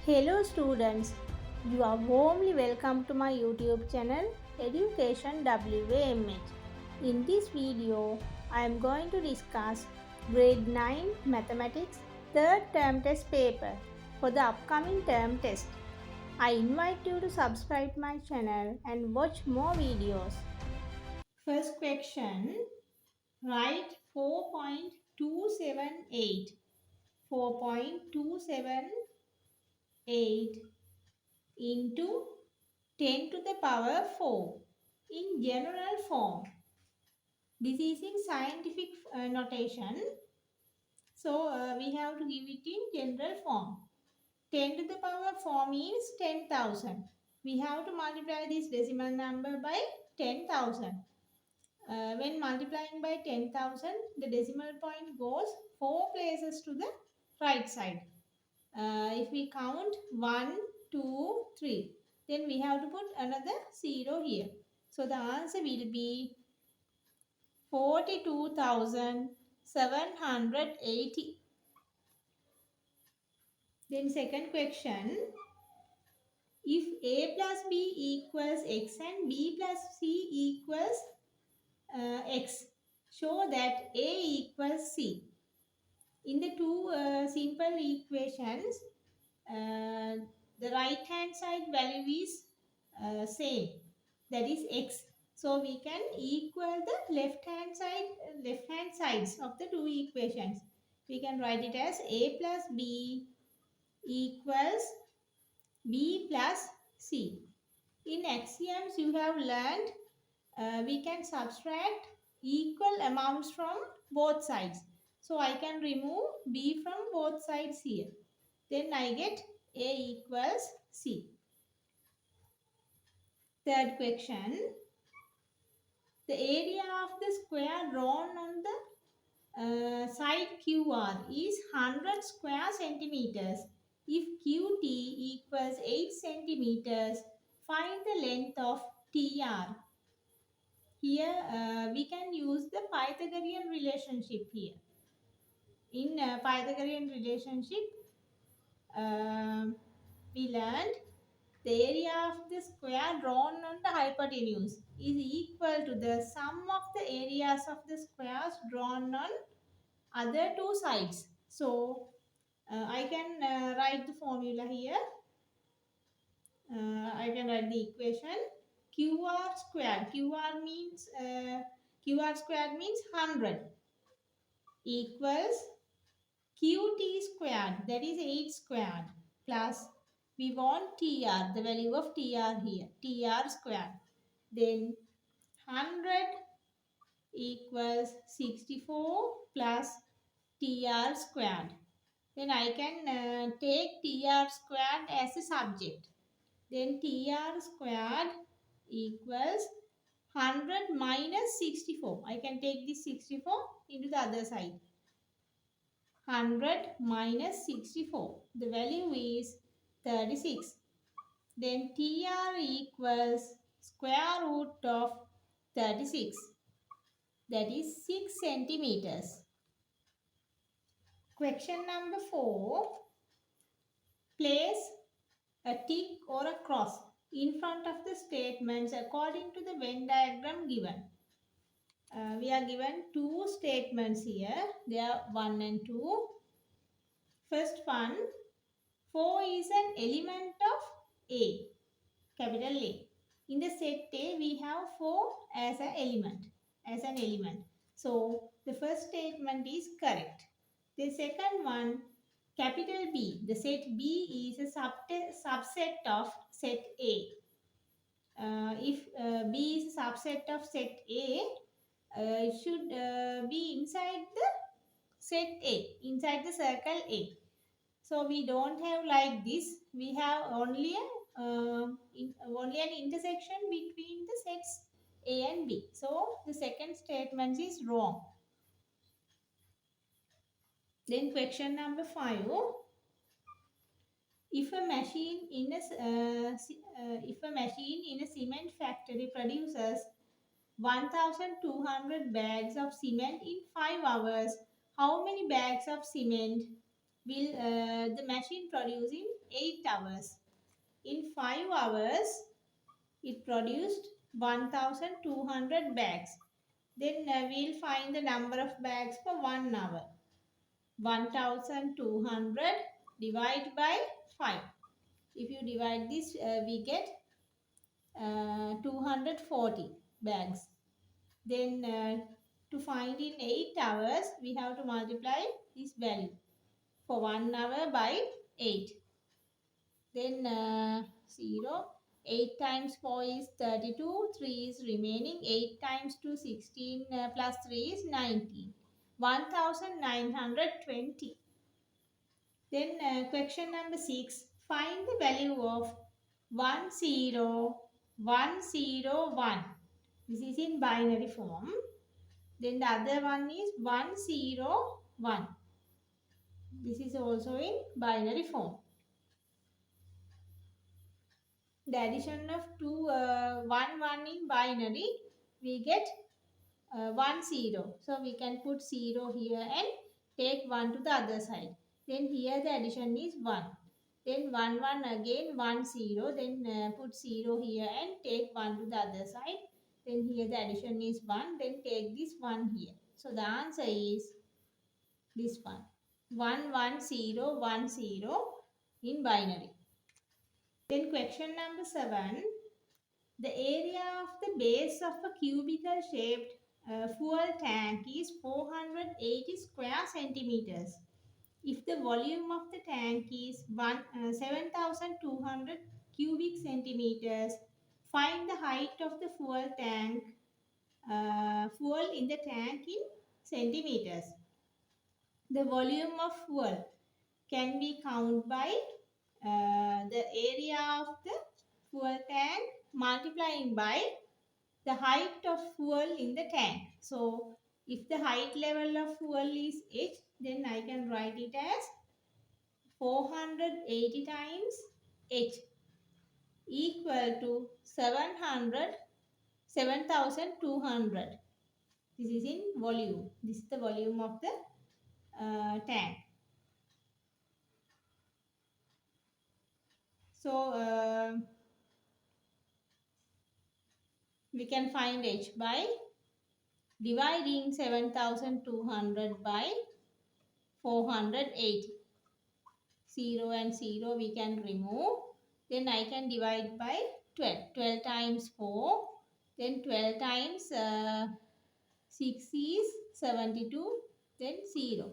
Hello students, you are warmly welcome to my YouTube channel Education WAMH. In this video, I am going to discuss grade 9 mathematics third term test paper for the upcoming term test. I invite you to subscribe my channel and watch more videos. First question, write 4.278. 4.278 into 10 to the power 4 in general form. This is in scientific notation. So we have to give it in general form. 10 to the power 4 means 10,000. We have to multiply this decimal number by 10,000. When multiplying by 10,000, the decimal point goes 4 places to the right side. If we count 1, 2, 3, then we have to put another 0 here. So the answer will be 42,780. Then second question, if a plus b equals x and b plus c equals x, show that a equals c. In the two simple equations, the right hand side value is same, that is x. So we can equal the left hand sides of the two equations. We can write it as a plus b equals b plus c. In axioms you have learned we can subtract equal amounts from both sides. So I can remove b from both sides here. Then I get a equals c. Third question. The area of the square drawn on the side QR is 100 square centimeters. If QT equals 8 centimeters, find the length of TR. Here we can use the Pythagorean relationship here. In Pythagorean relationship, we learned the area of the square drawn on the hypotenuse is equal to the sum of the areas of the squares drawn on other two sides. So I can write the formula here. I can write the equation QR squared. QR squared means 100 equals QT squared, that is 8 squared, plus we want TR, the value of TR here, TR squared. Then 100 equals 64 plus TR squared. Then I can take TR squared as a subject. Then TR squared equals 100 minus 64. I can take this 64 into the other side. 100 minus 64. The value is 36. Then TR equals square root of 36. That is 6 centimeters. Question number 4. Place a tick or a cross in front of the statements according to the Venn diagram given. We are given two statements here. They are 1 and 2. First one, 4 is an element of A, capital A. In the set A, we have 4 as an element. So, the first statement is correct. The second one, capital B. The set B is a subset of set A. If B is a subset of set A, it should be inside the set A, inside the circle A. So we don't have like this. We have only only an intersection between the sets A and B. So the second statement is wrong. Then question number 5. If a machine in a cement factory produces 1,200 bags of cement in 5 hours, how many bags of cement will the machine produce in 8 hours. In 5 hours, it produced 1200 bags. Then we'll find the number of bags for 1 hour. 1200 divided by 5. If you divide this, we get 240 bags. Then to find in 8 hours, we have to multiply this value for 1 hour by 8. Then 0. 8 times 4 is 32, 3 is remaining, 8 times 2 16 plus 3 is 19. 1920. Then question number 6. Find the value of 10101. This is in binary form. Then the other one is 101. This is also in binary form. The addition of two 1 in binary, we get 1 0. So we can put 0 here and take 1 to the other side. Then here the addition is 1. Then 1 1 again 1 0. Then put 0 here and take 1 to the other side. Then here the addition is 1. Then take this 1 here. So the answer is this one. 1 1 0 1 0 in binary. Then question number 7. The area of the base of a cubical shaped fuel tank is 480 square centimeters. If the volume of the tank is 7,200 cubic centimeters, find the height of the fuel tank, fuel in the tank in centimeters. The volume of fuel can be counted by the area of the fuel tank multiplying by the height of fuel in the tank. So, if the height level of fuel is h, then I can write it as 480 times h equal to 7,200. This is in volume. This is the volume of the tank. So, we can find h by dividing 7,200 by 480. 0 and 0 we can remove. Then I can divide by 12. 12 times 4. Then 12 times 6 is 72. Then 0.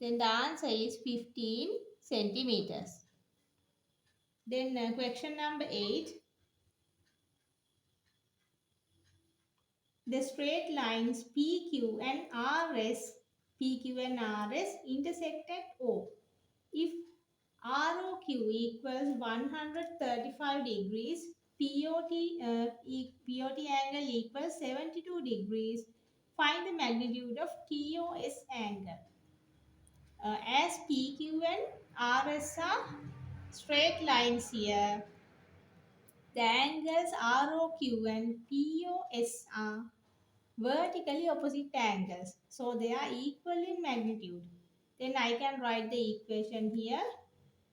Then the answer is 15 centimeters. Then question number 8. The straight lines PQ and RS intersect at O. If ROQ equals 135 degrees, POT angle equals 72 degrees, find the magnitude of TOS angle. As PQ and RS are straight lines here, the angles ROQ and POS are vertically opposite angles. So they are equal in magnitude. Then I can write the equation here.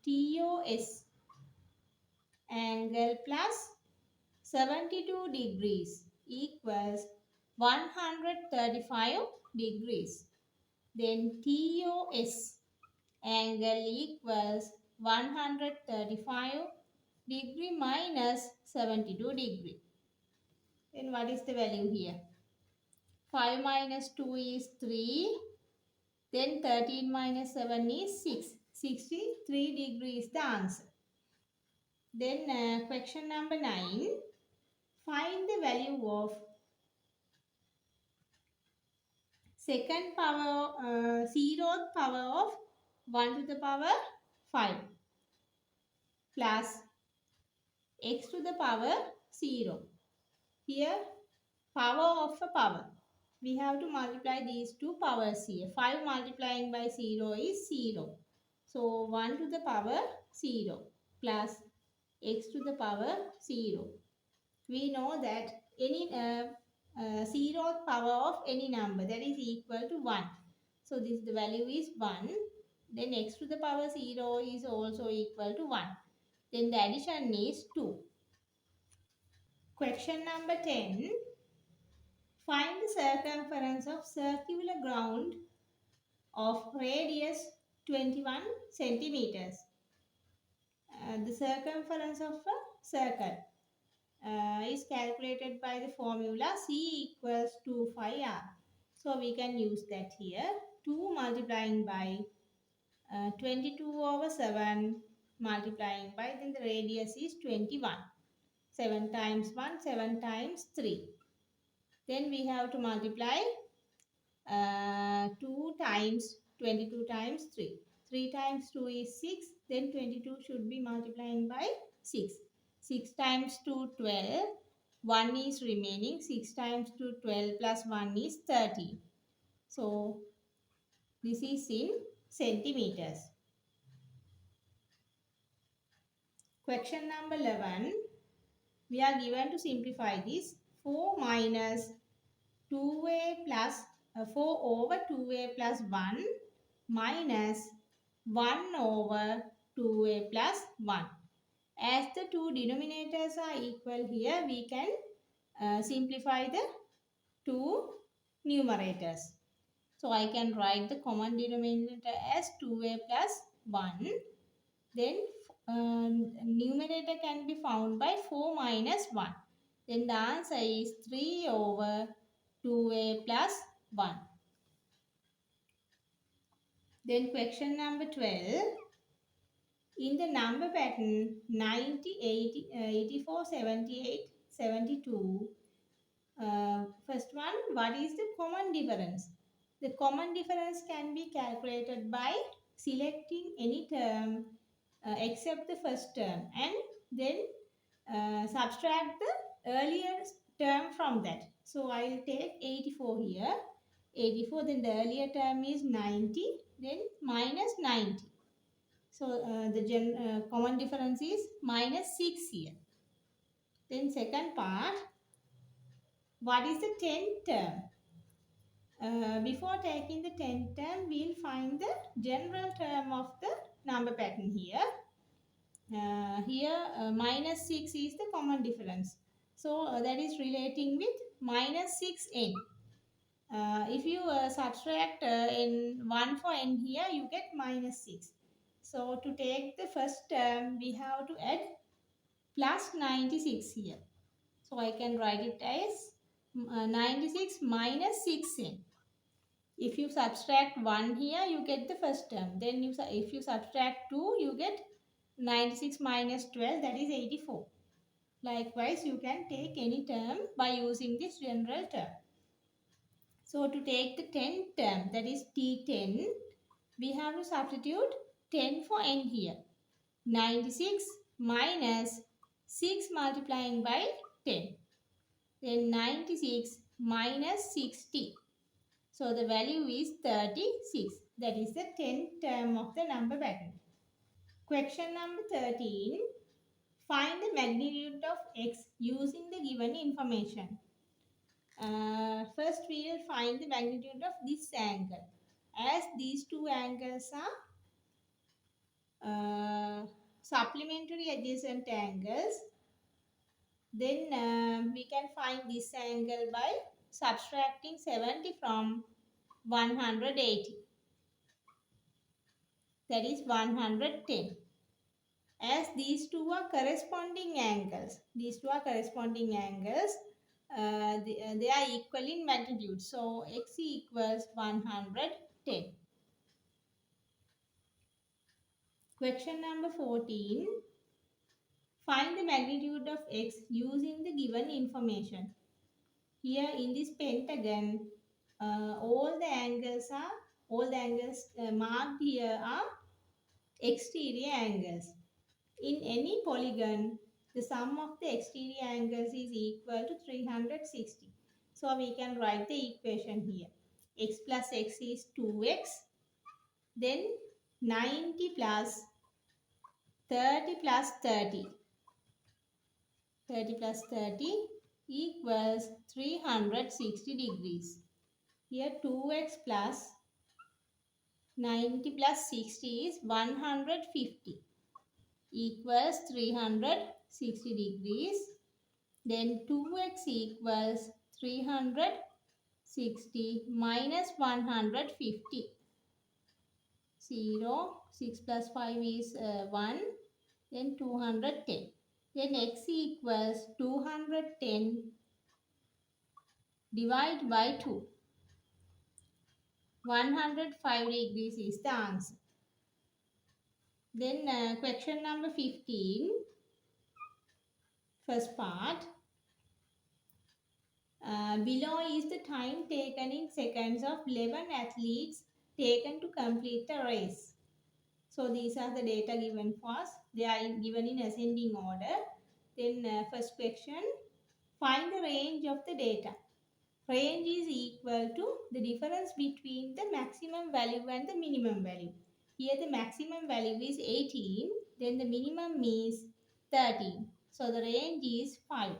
TOS angle plus 72 degrees equals 135 degrees. Then TOS angle equals 135 degree minus 72 degree. Then what is the value here? 5 minus 2 is 3. Then 13 minus 7 is 6. 63 degrees is the answer. Then question number 9. Find the value of second power, zeroth power of 1 to the power 5 plus x to the power 0. Here power of a power. We have to multiply these two powers here. 5 multiplying by 0 is 0. So 1 to the power 0 plus x to the power 0. We know that any zeroth power of any number that is equal to 1. So this the value is 1. Then x to the power 0 is also equal to 1. Then the addition is 2. Question number 10. Find the circumference of circular ground of radius 21 centimeters. The circumference of a circle is calculated by the formula C equals 2 pi r. So we can use that here. 2 multiplying by 22 over 7 multiplying by, then the radius is 21. 7 times 1, 7 times 3. Then we have to multiply 2 times 22 times 3. 3 times 2 is 6. Then 22 should be multiplying by 6. 6 times 2, 12. 1 is remaining. 6 times 2, 12 plus 1 is 30. So this is in centimeters. Question number 11. We are given to simplify this. 4 minus 2a plus 4 over 2a plus 1 minus 1 over 2a plus 1. As the two denominators are equal here, we can simplify the two numerators. So I can write the common denominator as 2a plus 1. Then numerator can be found by 4 minus 1. Then the answer is 3 over 2a plus 1. Then question number 12. In the number pattern 90, 80, 84, 78, 72, first one, what is the common difference? The common difference can be calculated by selecting any term except the first term and then subtract the earlier term from that. So I will take 84 here. 84, then the earlier term is 90, then minus 90. So the common difference is minus 6 here. Then second part, what is the 10th term? Before taking the 10th term, we'll find the general term of the number pattern here. Here minus 6 is the common difference. So that is relating with minus 6n. If you subtract in 1 for n here, you get minus 6. So to take the first term, we have to add plus 96 here. So I can write it as 96 minus 6n. If you subtract 1 here, you get the first term. Then if you subtract 2, you get 96 minus 12, that is 84. Likewise, you can take any term by using this general term. So to take the 10th term, that is T10, we have to substitute 10 for n here. 96 minus 6 multiplying by 10. Then 96 minus 60. So the value is 36. That is the 10th term of the number pattern. Question number 13. Find the magnitude of x using the given information. First we will find the magnitude of this angle. As these two angles are supplementary adjacent angles, then we can find this angle by subtracting 70 from 180. That is 110. As these two are corresponding angles, they are equal in magnitude. So x equals 110. Question number 14. Find the magnitude of x using the given information. Here in this pentagon, all the angles marked here are exterior angles. In any polygon, the sum of the exterior angles is equal to 360. So we can write the equation here. X plus x is 2x. Then 90 plus 30 plus 30. 30 plus 30 equals 360 degrees. Here 2x plus 90 plus 60 is 150 equals 360 degrees. Then 2x equals 360 minus 150. 0, 6 plus 5 is 1, then 210. Then x equals 210 divided by 2. 105 degrees is the answer. Then question number 15, first part. Below is the time taken in seconds of 11 athletes taken to complete the race. So these are the data given for us. They are given in ascending order. Then first question, find the range of the data. Range is equal to the difference between the maximum value and the minimum value. Here the maximum value is 18, then the minimum is 13. So the range is 5.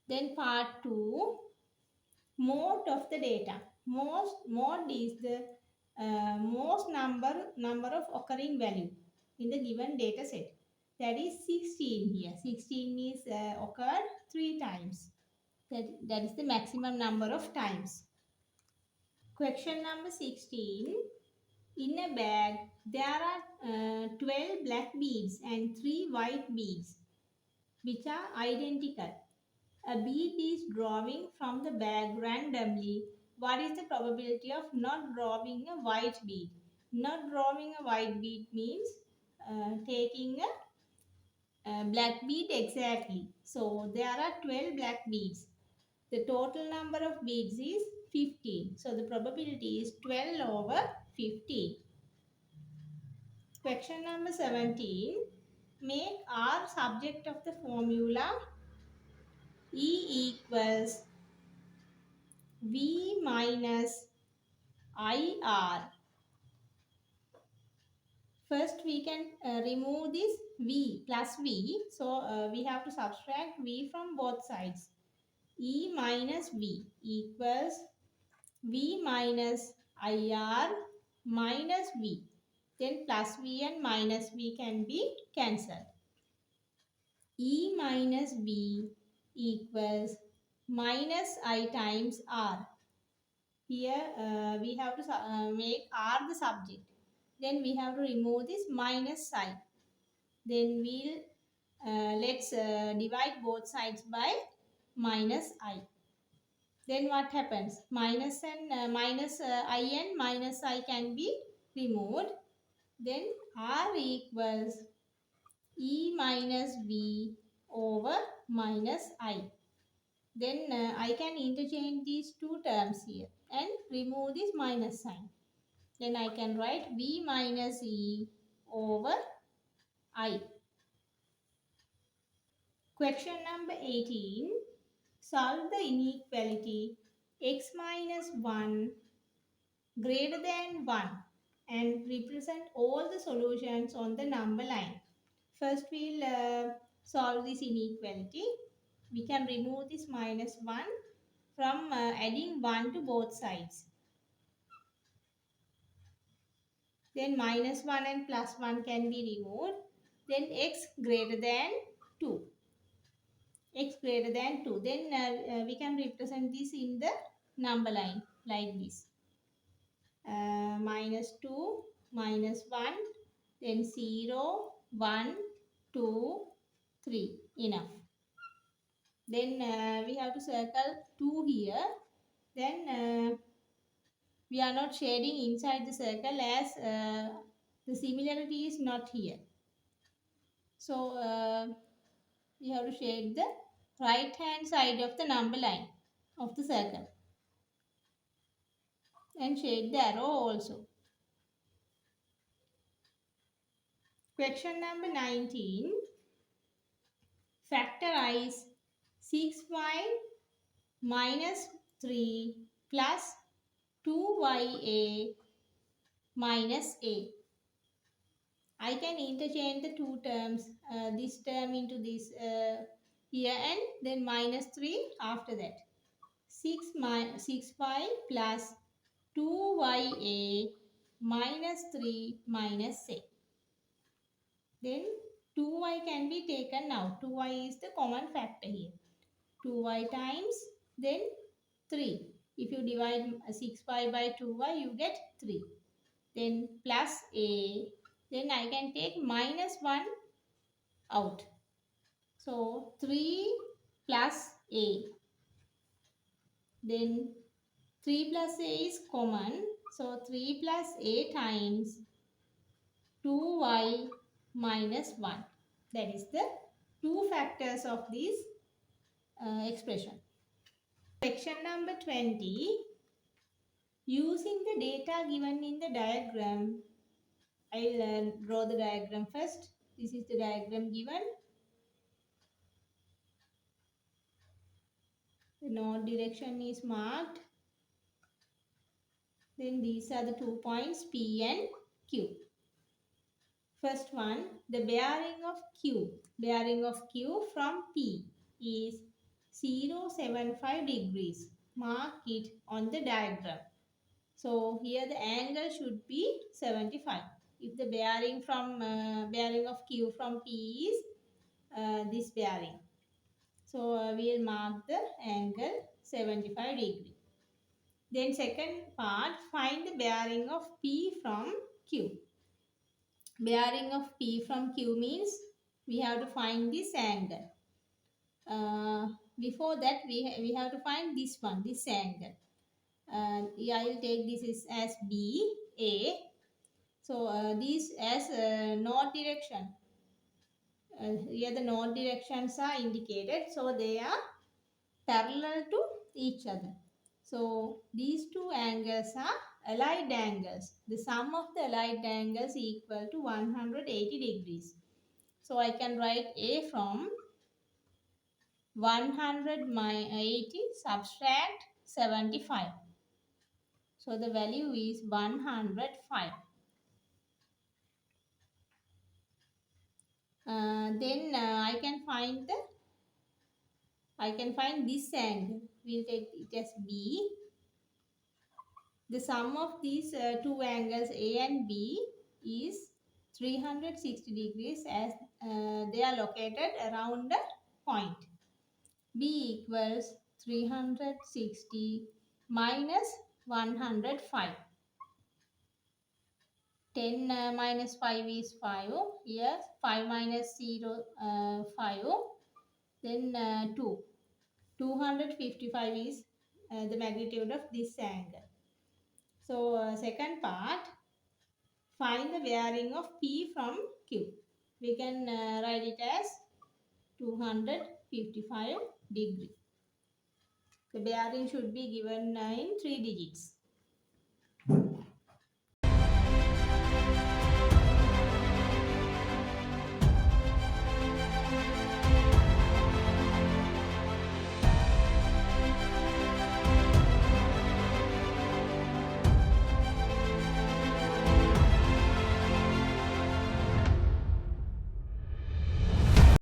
Then part 2, mode of the data. Mode is the most number of occurring value in the given data set. That is 16 here. 16 is occurred 3 times. That is the maximum number of times. Question number 16. In a bag, there are 12 black beads and 3 white beads, which are identical. A bead is drawing from the bag randomly. What is the probability of not drawing a white bead? Not drawing a white bead means taking a black bead exactly. So there are 12 black beads. The total number of beads is 15. So the probability is 12 over 15. Question number 17. Make R subject of the formula E equals V minus IR. First we can remove this V plus V. So we have to subtract V from both sides. E minus V equals V minus IR minus V. Then plus V and minus V can be cancelled. E minus V equals minus I times R. Here we have to make R the subject. Then we have to remove this minus sign. Then let's divide both sides by minus I. Then what happens? Minus and I and minus I can be removed. Then R equals E minus V over minus I. Then I can interchange these two terms here and remove this minus sign. Then I can write V minus E over I. Question number 18. Solve the inequality x minus 1 greater than 1 and represent all the solutions on the number line. First we'll solve this inequality. We can remove this minus 1 from adding 1 to both sides. Then minus 1 and plus 1 can be removed. Then x greater than 2. X greater than 2. Then we can represent this in the number line like this. Minus 2, minus 1, then 0, 1, 2, 3. Enough. Then we have to circle 2 here. Then we are not shading inside the circle as the similarity is not here. So we have to shade the right hand side of the number line of the circle and shade the arrow also. Question number 19. Factorize 6y minus 3 plus 2ya minus a. I can interchange the two terms, this term into this here and then minus 3 after that. 6y plus 2ya minus 3 minus 6. Then 2y can be taken now. 2y is the common factor here. 2y times then 3. If you divide 6y by 2y, you get 3. Then plus a. Then I can take minus 1 out. So 3 plus a. Then 3 plus a is common. So 3 plus a times 2y minus 1. That is the two factors of this expression. Section number 20. Using the data given in the diagram, I'll draw the diagram first. This is the diagram given. The node direction is marked. Then these are the 2 points P and Q. First one, the bearing of Q. Bearing of Q from P is 0.75 degrees. Mark it on the diagram. So here the angle should be 75. If the bearing of Q from P is this bearing, so we'll mark the angle 75 degree. Then second part, find the bearing of P from Q. Bearing of P from Q means we have to find this angle. Before that, we have to find this one, this angle. Yeah, I will take this as B, A. So these as north direction. Here the north directions are indicated. So they are parallel to each other. So these two angles are allied angles. The sum of the allied angles equal to 180 degrees. So I can write A from 180 subtract 75. So the value is 105. Then I can find this angle. We'll take it as B. The sum of these two angles A and B is 360 degrees as they are located around the point. B equals 360 minus 105. 10 minus 5 is 5. Here 5 minus 0, 5. Then 2. 255 is the magnitude of this angle. So second part, find the bearing of P from Q. We can write it as 255 degree. The bearing should be given in 3 digits.